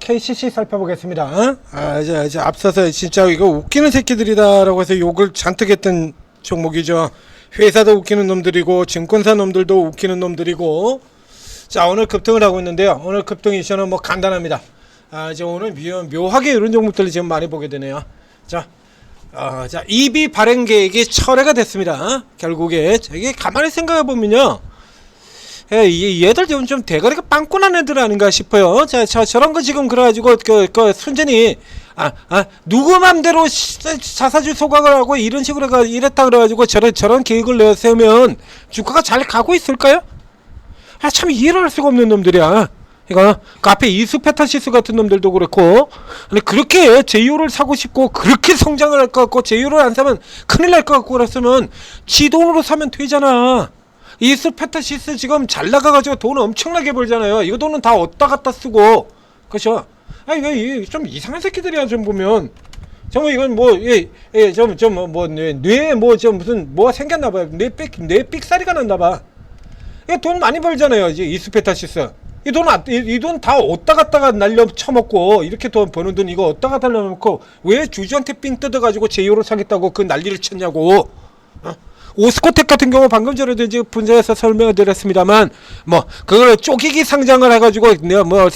KCC 살펴보겠습니다. 이제 앞서서 진짜 이거 웃기는 새끼들이다라고 해서 욕을 잔뜩 했던 종목이죠. 회사도 웃기는 놈들이고 증권사 놈들도 웃기는 놈들이고. 자, 오늘 급등을 하고 있는데요. 오늘 급등 이슈는 뭐 간단합니다. 이제 오늘 묘하게 이런 종목들을 지금 많이 보게 되네요. 자, EB 발행 계획이 철회가 됐습니다. 결국에 이게 가만히 생각해 보면요. 얘들 좀 대가리가 빵꾸난 애들 아닌가 싶어요. 저런 거 지금 그래가지고 순전히 누구 맘대로 자사주 소각을 하고 이런 식으로 이랬다 그래가지고 저런 계획을 세우면 주가가 잘 가고 있을까요? 참 이해를 할 수가 없는 놈들이야. 이거 그 앞에 이수페타시스 같은 놈들도 그렇고, 아니 그렇게 제이오를 사고 싶고 그렇게 성장을 할 것 같고 제이오를 안 사면 큰일 날 것 같고 그랬으면 지 돈으로 사면 되잖아. 이수페타시스 지금 잘 나가가지고 돈 엄청나게 벌잖아요. 이거 돈은 다 어디다 갖다 쓰고, 그렇죠? 이거 좀 이상한 새끼들이야. 좀 보면 정말 이건 뇌에 무슨 뭐가 생겼나봐요. 뇌 삑사리가 났나봐. 이거 돈 많이 벌잖아요. 이제 이수페타시스 이 돈 다 어디다 갖다가 날려 쳐먹고, 이렇게 돈 버는 돈 이거 어디다 갖다 날려놓고 왜 주주한테 삥 뜯어가지고 제이오를 사겠다고 그 난리를 쳤냐고. 오스코텍 같은 경우 방금 전에도 이제 분석해서 설명을 드렸습니다만, 그걸 쪼개기 상장을 해가지고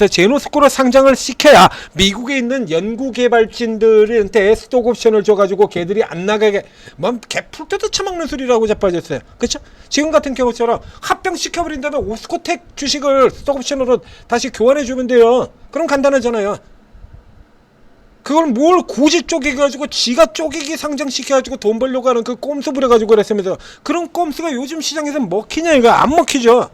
제노스코로 상장을 시켜야 미국에 있는 연구개발진들한테 스톡옵션을 줘가지고 걔들이 안 나가게, 개풀 뜯어 쳐먹는 소리라고 자빠졌어요. 그쵸? 지금 같은 경우처럼 합병시켜버린 다음에 오스코텍 주식을 스톡옵션으로 다시 교환해주면 돼요. 그럼 간단하잖아요. 그걸 뭘 굳이 쪼개가지고 지가 쪼개기 상장시켜가지고 돈 벌려고 하는 그 꼼수 부려가지고 그랬으면서, 그런 꼼수가 요즘 시장에서 먹히냐? 이거 안 먹히죠.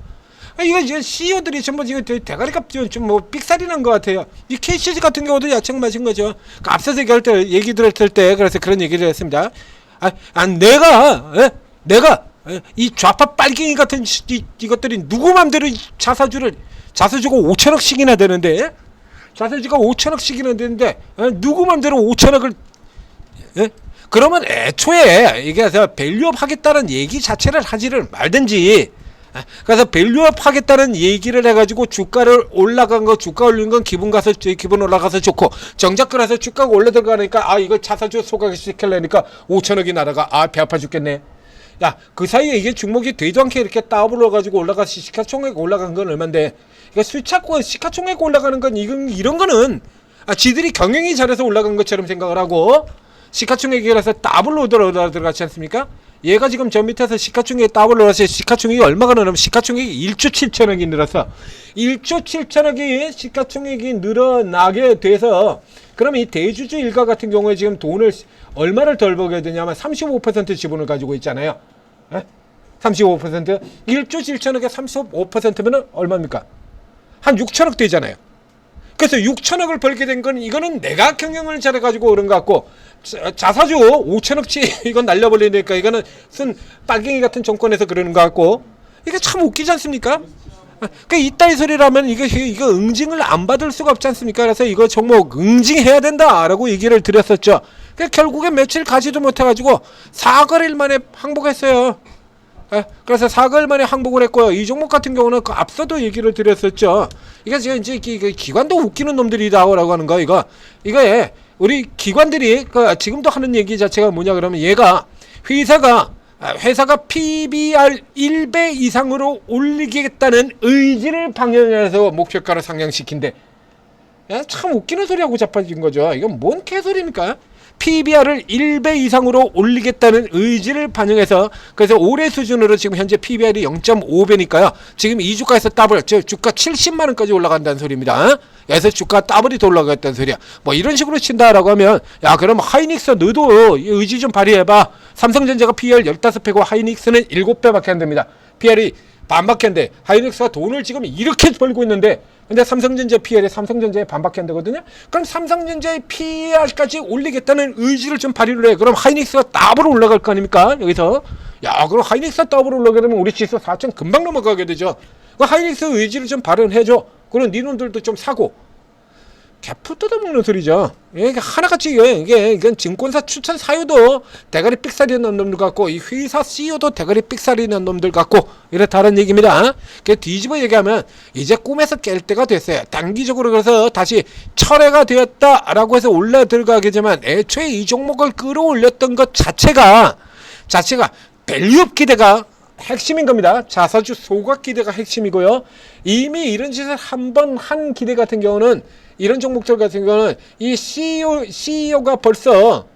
이거 이제 CEO들이 전부 지금 대가리가 좀 삑살이 난 것 같아요. 이 KCC 같은 경우도 야채 맞은 거죠. 앞서서 얘기 들었을 때 그래서 그런 얘기를 했습니다. 내가 이 좌파 빨갱이 같은 이것들이 누구 맘대로 자사주가 5천억씩이나 되는데, 자사주가 5천억씩이나 되는데 누구 맘대로 5천억을 그러면 애초에 이게 밸류업 하겠다는 얘기 자체를 하지를 말든지, 그래서 밸류업 하겠다는 얘기를 해가지고 주가를 올라간 거, 주가 올린 건 기분 올라가서 좋고, 정작 그래서 주가가 올라 들어가니까 이거 자사주 소각시키려니까 5천억이 나다가 배 아파 죽겠네. 야, 그 사이에 이게 주목이 되지도 않게 이렇게 따블러가지고 올라가서 시가총액 올라간 건 얼만데, 이거 수차고 시가총액 올라가는 건 이런 거는 지들이 경영이 잘해서 올라간 것처럼 생각을 하고, 시가총액이라서 더블로 들어갔지 않습니까? 얘가 지금 저 밑에서 시가총액이 더블로 나서 시가총액이 얼마가 늘어나면 시가총액이 1조 7천억이 늘어서 1조 7천억이 시가총액이 늘어나게 돼서, 그러면 이 대주주 일가 같은 경우에 지금 돈을 얼마를 덜 벌게 되냐면 35% 지분을 가지고 있잖아요. 35%? 1조 7천억에 35%면 얼마입니까? 한 6천억 되잖아요. 그래서 6천억을 벌게 된 건 이거는 내가 경영을 잘해가지고 그런 것 같고, 자사주 5천억치 이건 날려버리니까 이거는 쓴 빨갱이 같은 정권에서 그러는 것 같고, 이게 참 웃기지 않습니까? 이따위 소리라면 이거 응징을 안 받을 수가 없지 않습니까? 그래서 이거 종목 응징해야 된다라고 얘기를 드렸었죠. 결국에 며칠 가지도 못해가지고 4거래일 만에 항복했어요. 그래서 4거래일 만에 항복을 했고요. 이 종목 같은 경우는 앞서도 얘기를 드렸었죠. 이게 지금 이제 기관도 웃기는 놈들이다라고 하는 거, 이거에 우리 기관들이 지금도 하는 얘기 자체가 뭐냐 그러면, 회사가 PBR 1배 이상으로 올리겠다는 의지를 방영해서 목표가를 상향시킨대. 참 웃기는 소리하고 자빠진 거죠. 이건 뭔 개소리입니까? PBR을 1배 이상으로 올리겠다는 의지를 반영해서, 그래서 올해 수준으로 지금 현재 PBR이 0.5배니까요. 지금 이 주가에서 더블, 주가 70만원까지 올라간다는 소리입니다. 그래서 주가 더블이 더 올라갔다는 소리야. 이런 식으로 친다라고 하면, 그럼 하이닉스 너도 의지 좀 발휘해봐. 삼성전자가 PER 15배고 하이닉스는 7배밖에 안 됩니다. PER이 반밖에 안 돼. 하이닉스가 돈을 지금 이렇게 벌고 있는데, 근데 삼성전자 PER이 삼성전자의 반밖에 안 되거든요. 그럼 삼성전자의 PER까지 올리겠다는 의지를 좀 발휘를 해. 그럼 하이닉스가 더블 올라갈 거 아닙니까? 여기서. 그럼 하이닉스가 더블 올라가게 되면 우리 지수 4천 금방 넘어가게 되죠. 그 하이닉스 의지를 좀 발휘해줘. 그럼 니놈들도 좀 사고. 개푸 뜯어먹는 소리죠. 이게 하나같이 이건 증권사 추천 사유도 대가리 삑살이 난 놈들 같고 이 회사 CEO도 대가리 삑살이 난 놈들 같고 이렇다는 얘기입니다. 뒤집어 얘기하면 이제 꿈에서 깰 때가 됐어요. 단기적으로 그래서 다시 철회가 되었다라고 해서 올라 들어가겠지만 애초에 이 종목을 끌어올렸던 것 자체가 밸류업 기대가 핵심인 겁니다. 자사주 소각 기대가 핵심이고요. 이미 이런 짓을 한번 한 기대 같은 경우는 이런 종목들 같은 경우는 이 CEO가 벌써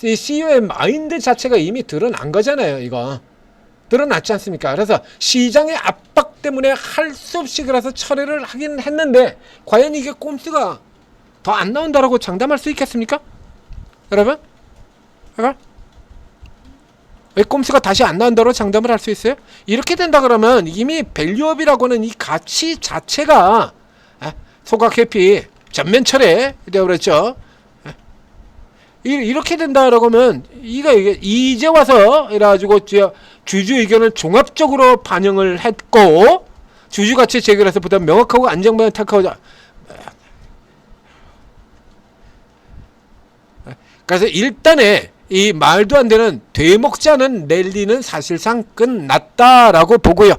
이 CEO의 마인드 자체가 이미 드러난 거잖아요. 이거 드러났지 않습니까? 그래서 시장의 압박 때문에 할 수 없이 그래서 철회를 하긴 했는데 과연 이게 꼼수가 더 안 나온다라고 장담할 수 있겠습니까? 여러분? 왜 꼼수가 다시 안 나온다고 장담을 할 수 있어요? 이렇게 된다 그러면 이미 밸류업이라고는 이 가치 자체가 소각 회피 전면 철회 되어버렸죠. 이렇게 된다라고 하면 이게 이제 와서 이래가지고 주주 의견을 종합적으로 반영을 했고 주주 가치 재결해서 보다 명확하고 안정적인 택하고 그래서 일단에 이 말도 안 되는 되먹지 않은 랠리는 사실상 끝났다라고 보고요.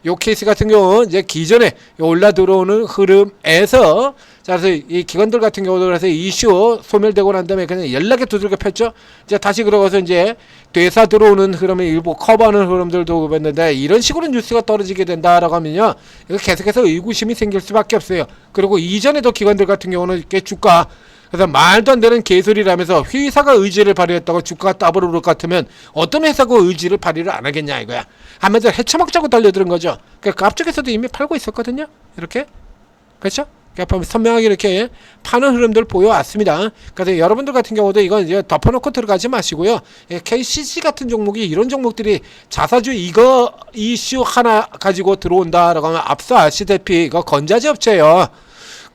요 케이스 같은 경우는 이제 기존에 올라 들어오는 흐름에서 그래서 이 기관들 같은 경우도 그래서 이슈 소멸되고 난 다음에 그냥 연락에 두들겨 폈죠. 이제 다시 그러고서 이제 되사 들어오는 흐름을 일부 커버하는 흐름들도 봤는데 이런 식으로 뉴스가 떨어지게 된다라고 하면요. 이거 계속해서 의구심이 생길 수밖에 없어요. 그리고 이전에도 기관들 같은 경우는 이렇게 주가 그래서 말도 안 되는 개소리라면서 회사가 의지를 발휘했다고 주가가 더블 오를 것 같으면 어떤 회사가 의지를 발휘를 안 하겠냐 이거야. 하면서 해쳐먹자고 달려드는 거죠. 그러니까 앞쪽에서도 이미 팔고 있었거든요. 이렇게. 그렇죠? 그러니까 선명하게 이렇게 파는 흐름들 보여왔습니다. 그래서 여러분들 같은 경우도 이건 이제 덮어놓고 들어가지 마시고요. KCC 같은 종목이 이런 종목들이 자사주 이거 이슈 하나 가지고 들어온다라고 하면 앞서 아시다시피 이거 건자재 업체예요.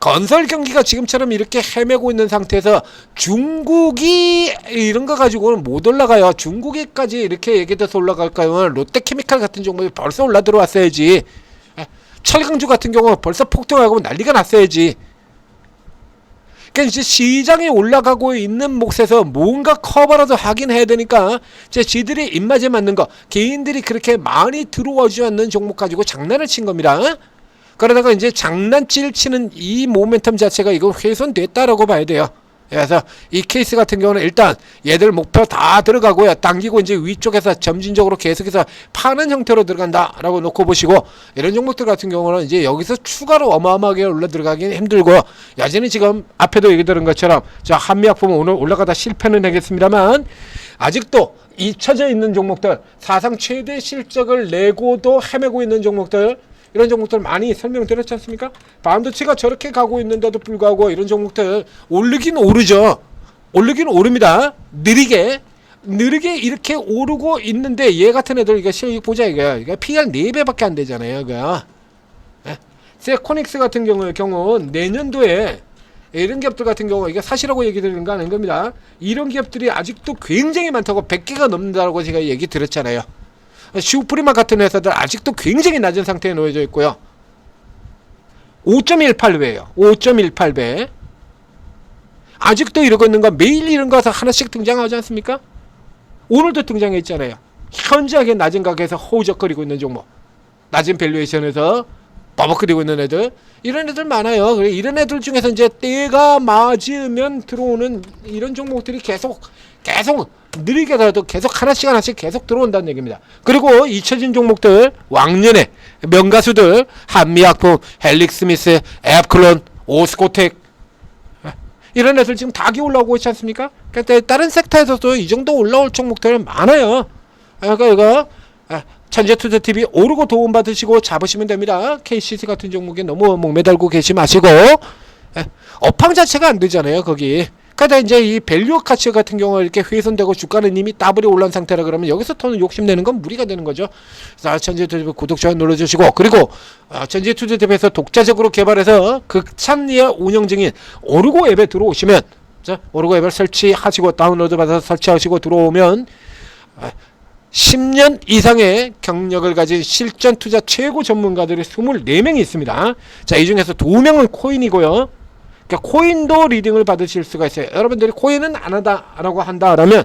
건설 경기가 지금처럼 이렇게 헤매고 있는 상태에서 중국이 이런 거 가지고는 못 올라가요. 중국에까지 이렇게 얘기돼서 올라갈까요? 롯데케미칼 같은 종목이 벌써 올라 들어왔어야지. 철강주 같은 경우는 벌써 폭등하고 난리가 났어야지. 그러니까 이제 시장이 올라가고 있는 몫에서 뭔가 커버라도 하긴 해야 되니까 이제 지들이 입맛에 맞는 거 개인들이 그렇게 많이 들어오지 않는 종목 가지고 장난을 친 겁니다. 그러다가 이제 장난질 치는 이 모멘텀 자체가 이거 훼손됐다라고 봐야 돼요. 그래서 이 케이스 같은 경우는 일단 얘들 목표 다 들어가고요. 당기고 이제 위쪽에서 점진적으로 계속해서 파는 형태로 들어간다라고 놓고 보시고 이런 종목들 같은 경우는 이제 여기서 추가로 어마어마하게 올라 들어가기는 힘들고 여전히 지금 앞에도 얘기 들은 것처럼 자 한미약품은 오늘 올라가다 실패는 하겠습니다만 아직도 잊혀져 있는 종목들 사상 최대 실적을 내고도 헤매고 있는 종목들 이런 종목들 많이 설명드렸지 않습니까? 반도체가 저렇게 가고 있는데도 불구하고 이런 종목들 오르긴 오르죠. 오르긴 오릅니다. 느리게 이렇게 오르고 있는데 얘 같은 애들 이거 실력 보자 이거야. 이거 PR 4배밖에 안 되잖아요. 이거. 세코닉스 같은 경우는 내년도에 이런 기업들 같은 경우 이게 사실하고 얘기 드리는 거 아닌 겁니다. 이런 기업들이 아직도 굉장히 많다고 100개가 넘는다고 제가 얘기 드렸잖아요. 슈프리마 같은 회사들 아직도 굉장히 낮은 상태에 놓여져 있고요. 5.18배예요. 5.18배. 아직도 이러고 있는 거 매일 이런 거 하나씩 등장하지 않습니까? 오늘도 등장했잖아요. 현저하게 낮은 가격에서 허우적거리고 있는 종목. 낮은 밸류에이션에서 버벅거리고 있는 애들. 이런 애들 많아요. 이런 애들 중에서 이제 때가 맞으면 들어오는 이런 종목들이 계속 느리게라도 계속 하나씩 계속 들어온다는 얘기입니다. 그리고 잊혀진 종목들 왕년의 명가수들 한미약품, 헬릭스미스, 앱클론, 오스코텍 이런 애들 지금 다 올라오고 있지 않습니까? 그러니까 다른 섹터에서도 이 정도 올라올 종목들 많아요. 그러니까 이거 천재투자TV 오르고 도움받으시고 잡으시면 됩니다. KCC 같은 종목에 너무 목매달고 계시 마시고 업황 자체가 안 되잖아요. 거기 그러니까 이제 이 밸류 가치 같은 경우 이렇게 훼손되고 주가는 이미 더블이 올라온 상태라 그러면 여기서 더 욕심내는 건 무리가 되는 거죠. 자, 천재투자TV 구독, 좋아요 눌러주시고 그리고 천재투자TV에서 독자적으로 개발해서 극찬리의 운영 중인 오르고 앱에 들어오시면 자, 오르고 앱을 설치하시고 다운로드 받아서 설치하시고 들어오면 10년 이상의 경력을 가진 실전 투자 최고 전문가들이 24명이 있습니다. 자, 이 중에서 2명은 코인이고요. 그러니까 코인도 리딩을 받으실 수가 있어요. 여러분들이 코인은 안 하고 한다라면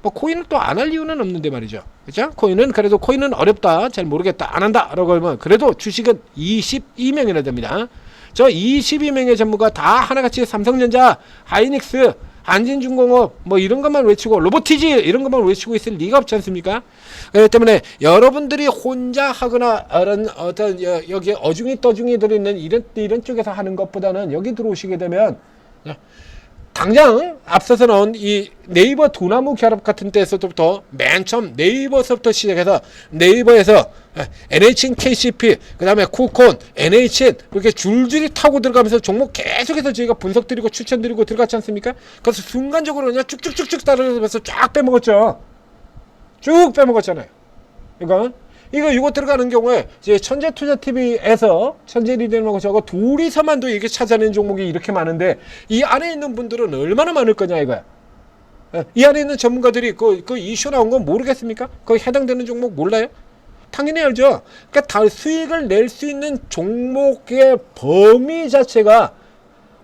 뭐 코인을 또 안 할 이유는 없는데 말이죠. 그렇죠? 코인은 그래도 코인은 어렵다, 잘 모르겠다, 안 한다라고 하면 그래도 주식은 22명이나 됩니다. 저 22명의 전무가 다 하나같이 삼성전자, 하이닉스, 한진중공업 뭐 이런 것만 외치고 로보티지 이런 것만 외치고 있을 리가 없지 않습니까? 그렇기 때문에 여러분들이 혼자 하거나 어떤 여기 어중이 떠중이 들어있는 이런 쪽에서 하는 것보다는 여기 들어오시게 되면 당장 앞서서 나온 이 네이버 두나무 결합 같은 때에서부터 맨 처음 네이버서부터 시작해서 네이버에서 NHN, KCP, 그 다음에 쿠콘, NHN 이렇게 줄줄이 타고 들어가면서 종목 계속해서 저희가 분석드리고 추천드리고 들어갔지 않습니까? 그래서 순간적으로 그냥 쭉쭉쭉쭉 따라가면서 쫙 빼먹었죠. 쭉 빼먹었잖아요. 이거 들어가는 경우에 이제 천재투자TV에서 천재리더하고 저거 둘이서만도 이게 찾아낸 종목이 이렇게 많은데 이 안에 있는 분들은 얼마나 많을 거냐 이거야. 이 안에 있는 전문가들이 그 이슈 나온 건 모르겠습니까? 거기 해당되는 종목 몰라요? 당연히 알죠. 그러니까 다 수익을 낼 수 있는 종목의 범위 자체가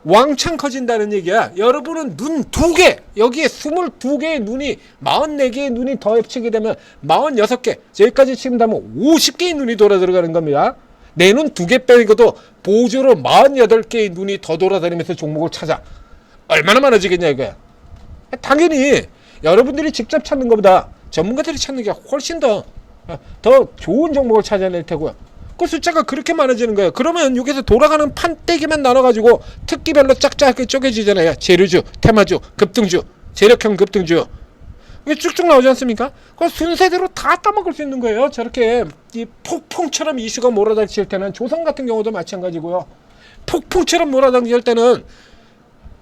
왕창 커진다는 얘기야. 여러분은 눈 2개, 여기에 22개의 눈이 44개의 눈이 더 합치게 되면 46개, 여기까지 치면 다면 50개의 눈이 돌아 들어가는 겁니다. 내 눈 2개 빼고도 보조로 48개의 눈이 더 돌아다니면서 종목을 찾아. 얼마나 많아지겠냐 이거야. 당연히 여러분들이 직접 찾는 것보다 전문가들이 찾는 게 훨씬 더 좋은 종목을 찾아낼 테고요. 그 숫자가 그렇게 많아지는 거예요. 그러면 여기서 돌아가는 판때기만 나눠가지고 특기별로 짝짝하게 쪼개지잖아요. 재료주, 테마주, 급등주, 재력형 급등주. 이게 쭉쭉 나오지 않습니까? 그 순서대로 다 따먹을 수 있는 거예요. 저렇게 이 폭풍처럼 이슈가 몰아닥칠 때는 조선 같은 경우도 마찬가지고요. 폭풍처럼 몰아닥칠 때는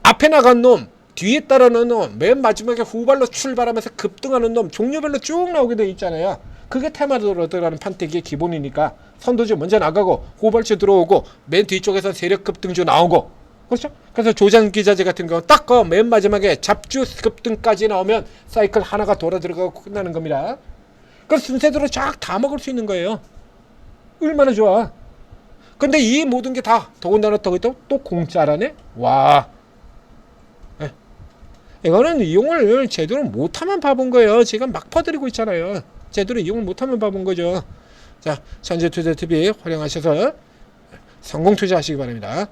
앞에 나간 놈, 뒤에 따르는 놈, 맨 마지막에 후발로 출발하면서 급등하는 놈 종류별로 쭉 나오게 돼 있잖아요. 그게 테마로 들어가는 판때기의 기본이니까 선도주 먼저 나가고 후발주 들어오고 맨 뒤쪽에서 세력 급등주 나오고 그렇죠? 그래서 조장기자재 같은 경우 딱 그 맨 마지막에 잡주 급등까지 나오면 사이클 하나가 돌아 들어가고 끝나는 겁니다. 그 순서대로 쫙 다 먹을 수 있는 거예요. 얼마나 좋아. 근데 이 모든 게 다 더군다나 또 공짜라네? 와. 이거는 이용을 제대로 못하면 봐본 거예요. 지금 막 퍼드리고 있잖아요. 제대로 이용을 못하면 봐본 거죠. 자, 천재투자TV 활용하셔서 성공 투자하시기 바랍니다.